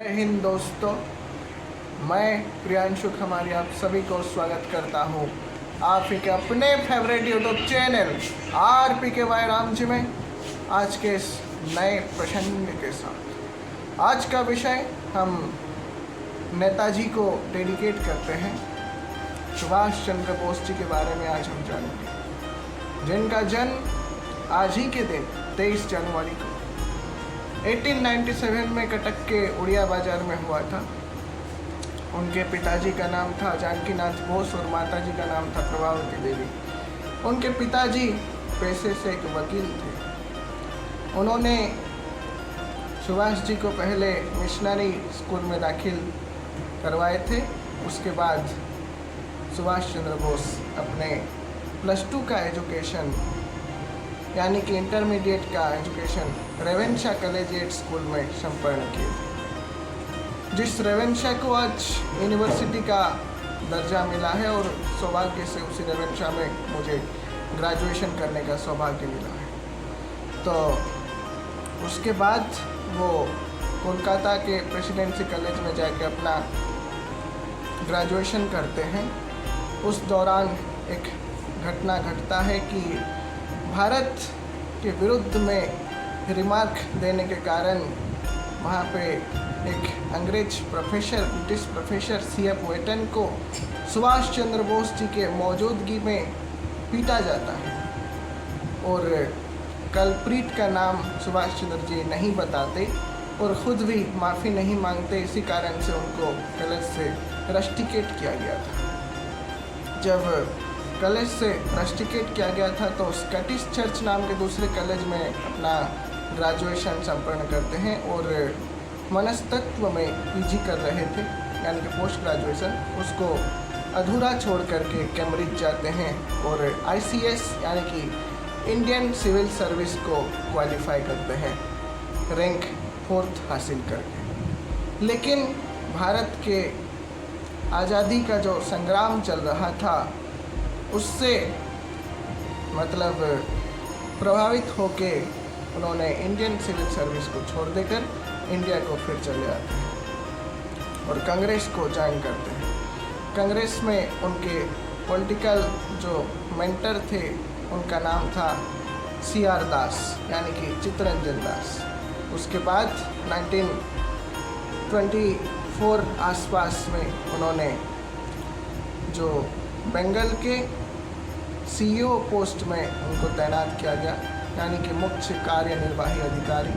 जय हिंद दोस्तों, मैं प्रियांशु खमारी आप सभी को स्वागत करता हूँ आप ही के अपने favourite YouTube channel RPKY Ram ji में आज के इस नए प्रसंग के साथ। आज का विषय हम नेताजी को डेडिकेट करते हैं। सुभाष चंद्र बोस जी के बारे में आज हम जानेंगे, जिनका जन्म आज ही के दिन 23 जनवरी को 1897 में कटक के उड़िया बाजार में हुआ था। उनके पिताजी का नाम था जानकीनाथ बोस और माताजी का नाम था प्रभावती देवी। उनके पिताजी पेशे से एक वकील थे। उन्होंने सुभाष जी को पहले मिशनरी स्कूल में दाखिल करवाए थे। उसके बाद सुभाष चंद्र बोस अपने +2 का एजुकेशन यानी कि इंटरमीडिएट का एजुकेशन रेवेन्शा कॉलेजिएट स्कूल में संपन्न किए थे, जिस रेवेन्शा को आज यूनिवर्सिटी का दर्जा मिला है और सौभाग्य से उसी रेवेन्शा में मुझे ग्रेजुएशन करने का सौभाग्य मिला है। तो उसके बाद वो कोलकाता के प्रेसिडेंसी कॉलेज में जाके अपना ग्रेजुएशन करते हैं। उस दौरान एक घटना घटता है कि भारत के विरुद्ध में रिमार्क देने के कारण वहाँ पे एक अंग्रेज प्रोफेसर, ब्रिटिश प्रोफेसर CF वेटन को सुभाष चंद्र बोस जी के मौजूदगी में पीटा जाता है और कल्प्रीट का नाम सुभाष चंद्र जी नहीं बताते और ख़ुद भी माफ़ी नहीं मांगते। इसी कारण से उनको कॉलेज से रस्टिकेट किया गया था। जब कॉलेज से रस्टिकेट किया गया था तो स्कॉटिश चर्च नाम के दूसरे कॉलेज में अपना ग्रेजुएशन संपन्न करते हैं और मनस्तत्व में PG कर रहे थे यानी कि पोस्ट ग्रेजुएशन, उसको अधूरा छोड़ करके कैम्ब्रिज जाते हैं और ICS यानी कि इंडियन सिविल सर्विस को क्वालिफाई करते हैं रैंक 4th हासिल करके। लेकिन भारत के आज़ादी का जो संग्राम चल रहा था उससे प्रभावित होके उन्होंने इंडियन सिविल सर्विस को छोड़ देकर इंडिया को फिर चले आते हैं और कांग्रेस को ज्वाइन करते हैं। कांग्रेस में उनके पॉलिटिकल जो मेंटर थे उनका नाम था CR दास यानी कि चित्तरंजन दास। उसके बाद 1924 आसपास में उन्होंने जो बंगाल के CEO पोस्ट में उनको तैनात किया गया यानी कि मुख्य कार्यनिर्वाही अधिकारी।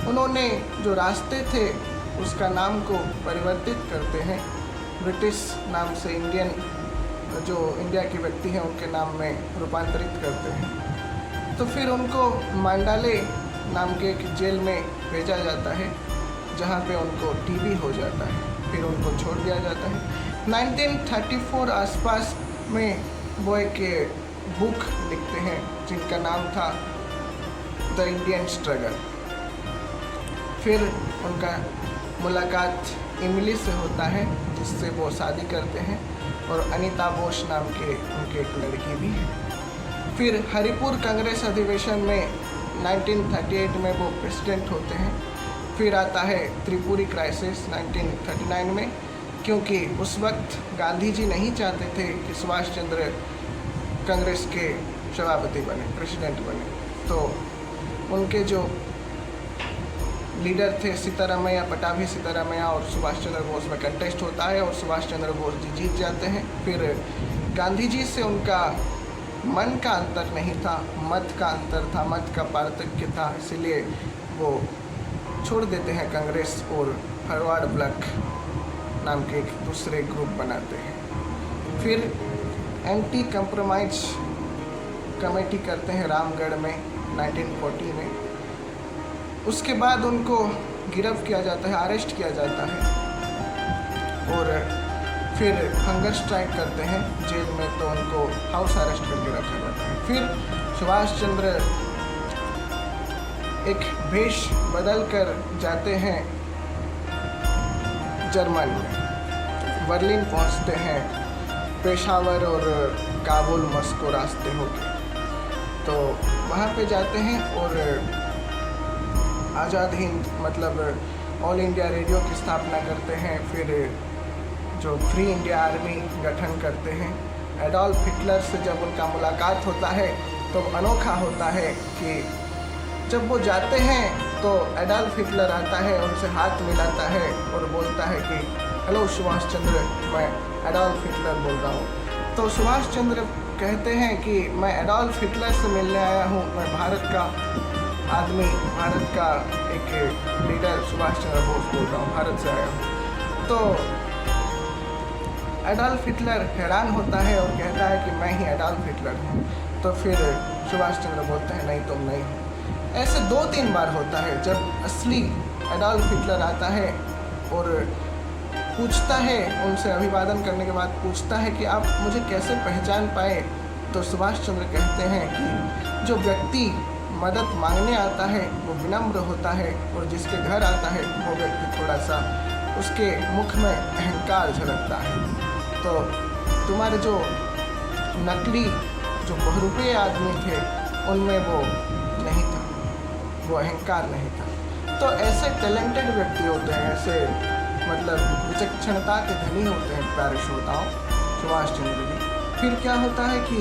उन्होंने जो रास्ते थे उसका नाम को परिवर्तित करते हैं, ब्रिटिश नाम से इंडियन जो इंडिया के व्यक्ति हैं उनके नाम में रूपांतरित करते हैं। तो फिर उनको मांडाले नाम के एक जेल में भेजा जाता है जहाँ पे उनको TB हो जाता है, फिर उनको छोड़ दिया जाता है। 1934 आसपास में वो एक बुक लिखते हैं जिनका नाम था द इंडियन स्ट्रगल। फिर उनका मुलाकात इमली से होता है जिससे वो शादी करते हैं और अनीता बोस नाम के उनके एक लड़की भी है। फिर हरिपुर कांग्रेस अधिवेशन में 1938 में वो प्रेसिडेंट होते हैं। फिर आता है त्रिपुरी क्राइसिस 1939 में, क्योंकि उस वक्त गांधी जी नहीं चाहते थे कि सुभाष चंद्र कांग्रेस के सभापति बने, प्रेसिडेंट बने। तो उनके जो लीडर थे सीतारामैया, पटाभी सीतारामैया और सुभाष चंद्र बोस में कंटेस्ट होता है और सुभाष चंद्र बोस जी जीत जाते हैं। फिर गांधी जी से उनका मन का अंतर नहीं था, मत का अंतर था, मत का पार्थक्य था, इसलिए वो छोड़ देते हैं कांग्रेस और फॉरवर्ड ब्लॉक नाम के एक दूसरे ग्रुप बनाते हैं। फिर एंटी कंप्रोमाइज कमेटी करते हैं रामगढ़ में 1940 में। उसके बाद उनको गिरफ्त किया जाता है, अरेस्ट किया जाता है और फिर हंगर स्ट्राइक करते हैं जेल में, तो उनको हाउस अरेस्ट करके रखा जाता है। फिर सुभाष चंद्र एक भेष बदल कर जाते हैं जर्मन में, बर्लिन पहुंचते हैं, पेशावर और काबुल मस्को रास्ते होके, तो वहाँ पे जाते हैं और Azad Hind all India radio की स्थापना करते हैं, फिर जो फ्री इंडिया आर्मी गठन करते हैं। एडोल्फ हिटलर से जब उनका मुलाकात होता है तो अनोखा होता है कि जब वो जाते हैं तो एडोल्फ हिटलर आता है, उनसे हाथ मिलाता है और बोलता है कि हेलो सुभाष चंद्र, मैं एडोल्फ हिटलर बोल रहा हूँ। तो सुभाष चंद्र कहते हैं कि मैं एडोल्फ हिटलर से मिलने आया हूँ, मैं भारत का आदमी, भारत का एक लीडर सुभाष चंद्र बोस बोल रहा हूँ, भारत से आया हूँ। तो एडोल्फ हिटलर हैरान होता है और कहता है कि मैं ही एडोल्फ हिटलर हूँ। तो फिर सुभाष चंद्र बोलते हैं नहीं, तुम नहीं हो। ऐसे 2-3 बार होता है जब असली एडोल्फ हिटलर आता है और पूछता है, उनसे अभिवादन करने के बाद पूछता है कि आप मुझे कैसे पहचान पाए। तो सुभाष चंद्र कहते हैं कि जो व्यक्ति मदद मांगने आता है वो विनम्र होता है और जिसके घर आता है वो व्यक्ति थोड़ा सा उसके मुख में अहंकार झलकता है। तो तुम्हारे जो नकली जो बहुरूपीय आदमी थे उनमें वो नहीं था, वो अहंकार नहीं था। तो ऐसे टैलेंटेड व्यक्ति होते हैं, ऐसे मतलब विचक्षणता के धनी होते हैं प्यारे श्रोताओं सुभाष चंद्र जी। फिर क्या होता है कि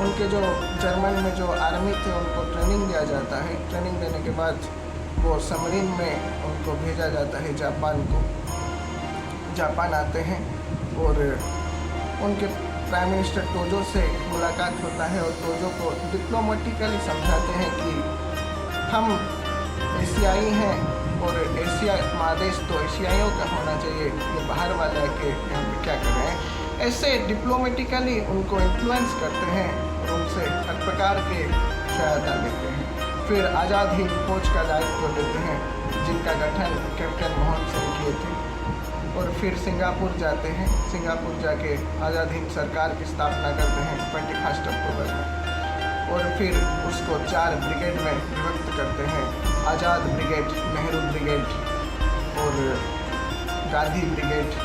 उनके जो जर्मन में जो आर्मी थे उनको ट्रेनिंग दिया जाता है। ट्रेनिंग देने के बाद वो सबमरीन में उनको भेजा जाता है जापान को। जापान आते हैं और उनके प्राइम मिनिस्टर टोजो से मुलाकात होता है और टोजो को डिप्लोमेटिकली समझाते हैं कि हम एशियाई हैं और एशिया महादेश तो एशियाइयों का होना चाहिए, ये बाहर वाले के यहाँ पे क्या कर रहे हैं। ऐसे डिप्लोमेटिकली उनको इन्फ्लुएंस करते हैं और उनसे हर प्रकार के सहायता लेते हैं। फिर आज़ाद हिंद फौज का दायित्व देते हैं जिनका गठन कैप्टन मोहन सिंह किए थे। और फिर सिंगापुर जाते हैं, सिंगापुर जाके आज़ाद हिंद सरकार की स्थापना करते हैं 21 अक्टूबर में। और फिर उसको 4 ब्रिगेड में विभक्त करते हैं, आज़ाद ब्रिगेड, नेहरू ब्रिगेड और गांधी ब्रिगेड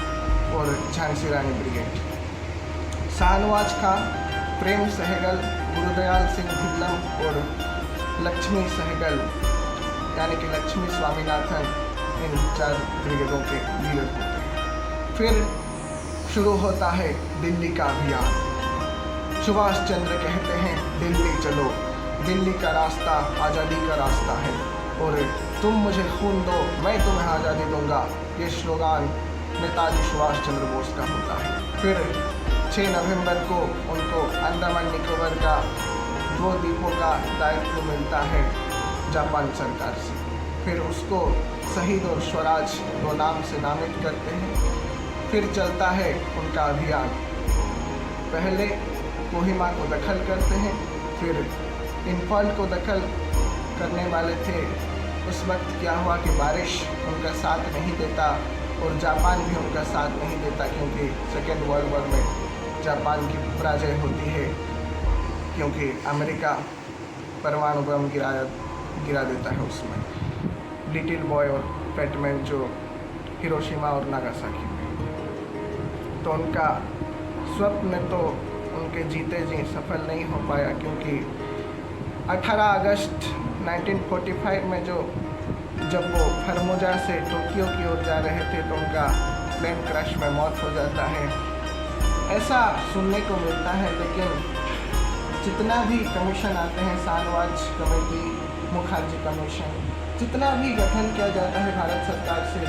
और झांसी रानी ब्रिगेड। शाहनवाज खां, प्रेम सहगल, गुरुदयाल सिंह धिल्लम और लक्ष्मी सहगल यानी कि लक्ष्मी स्वामीनाथन इन 4 ब्रिगेडों के लीडर होते हैं। फिर शुरू होता है दिल्ली का अभियान। सुभाष चंद्र कहते हैं दिल्ली चलो, दिल्ली का रास्ता आज़ादी का रास्ता है और तुम मुझे खून दो मैं तुम्हें आज़ादी दूंगा, ये स्लोगान नेताजी सुभाष चंद्र बोस का होता है। फिर 6 नवंबर को उनको अंडमान निकोबार का 2 द्वीपों का दायित्व मिलता है जापान सरकार से। फिर उसको शहीद और स्वराज 2 नाम से नामित करते हैं। फिर चलता है उनका अभियान। पहले कोहिमा को दखल करते हैं, फिर इम्फाल को दखल करने वाले थे। उस वक्त क्या हुआ कि बारिश उनका साथ नहीं देता और जापान भी उनका साथ नहीं देता, क्योंकि सेकेंड वर्ल्ड वॉर में जापान की पराजय होती है, क्योंकि अमेरिका परमाणु बम गिरा देता है उसमें लिटिल बॉय और फैटमैन जो हिरोशिमा और नागासाकी में। तो उनका स्वप्न तो उनके जीते जी सफल नहीं हो पाया, क्योंकि 18 अगस्त 1945 में जब वो फर्मोजा से टोक्यो की ओर जा रहे थे तो उनका प्लेन क्रैश में मौत हो जाता है, ऐसा सुनने को मिलता है। लेकिन जितना भी कमीशन आते हैं, शाहनवाज कमेटी, मुखर्जी कमीशन, जितना भी गठन किया जाता है भारत सरकार से,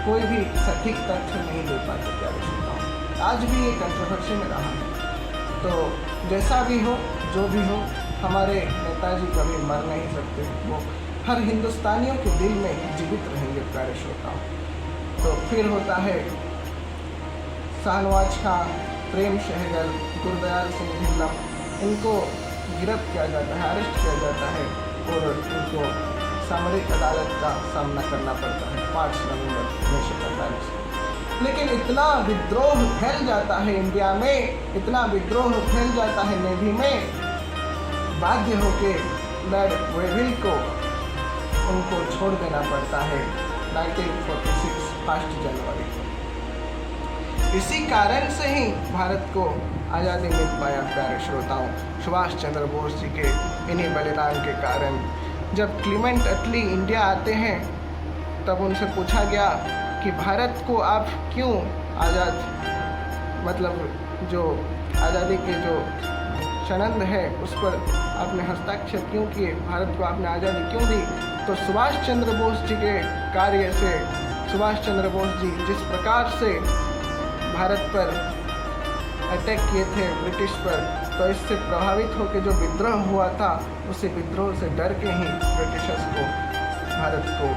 कोई भी सटीक तथ्य नहीं दे पाते प्यारे श्रोताओं। आज भी ये कंट्रोवर्सी में रहा है। तो जैसा भी हो, जो भी हो, हमारे नेताजी कभी मर नहीं सकते, वो हर हिंदुस्तानियों के दिल में जीवित रहेंगे प्यारे श्रोताओं। तो फिर होता है शाहनवाज खां, प्रेम सहगल, गुरुदयाल सिंह धिल्लम, इनको गिरफ्त किया जाता है, अरेस्ट किया जाता है और इनको सामरिक अदालत का सामना करना पड़ता है 5 नवंबर 1945। लेकिन इतना विद्रोह फैल जाता है इंडिया में, इतना विद्रोह फैल जाता है नेवी में, बाध्य होके लॉर्ड वेविल को उनको छोड़ देना पड़ता है 1946 1 जनवरी को। इसी कारण से ही भारत को आज़ादी मिल पाया प्यारे श्रोताओं, सुभाष चंद्र बोस जी के इन्हीं बलिदान के कारण। जब क्लीमेंट अटली इंडिया आते हैं तब उनसे पूछा गया कि भारत को आप क्यों आज़ाद, मतलब जो आज़ादी के जो सनद है उस पर आपने हस्ताक्षर क्यों किए, भारत को आपने आज़ादी क्यों दी। तो सुभाष चंद्र बोस जी के कार्य से, सुभाष चंद्र बोस जी जिस प्रकार से भारत पर अटैक किए थे ब्रिटिश पर, तो इससे प्रभावित होकर जो विद्रोह हुआ था, उसी विद्रोह से डर के ही ब्रिटिशर्स को भारत को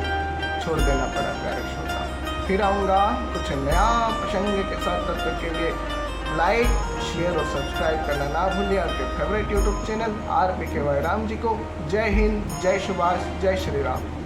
छोड़ देना पड़ा प्यारे श्रोता। फिर आऊँगा कुछ नया प्रसंग के साथ, तब तक के लिए लाइक, शेयर और सब्सक्राइब करना ना भूलिए आपके favourite YouTube channel RPKY Ram ji को। जय हिंद, जय सुभाष, जय श्री राम।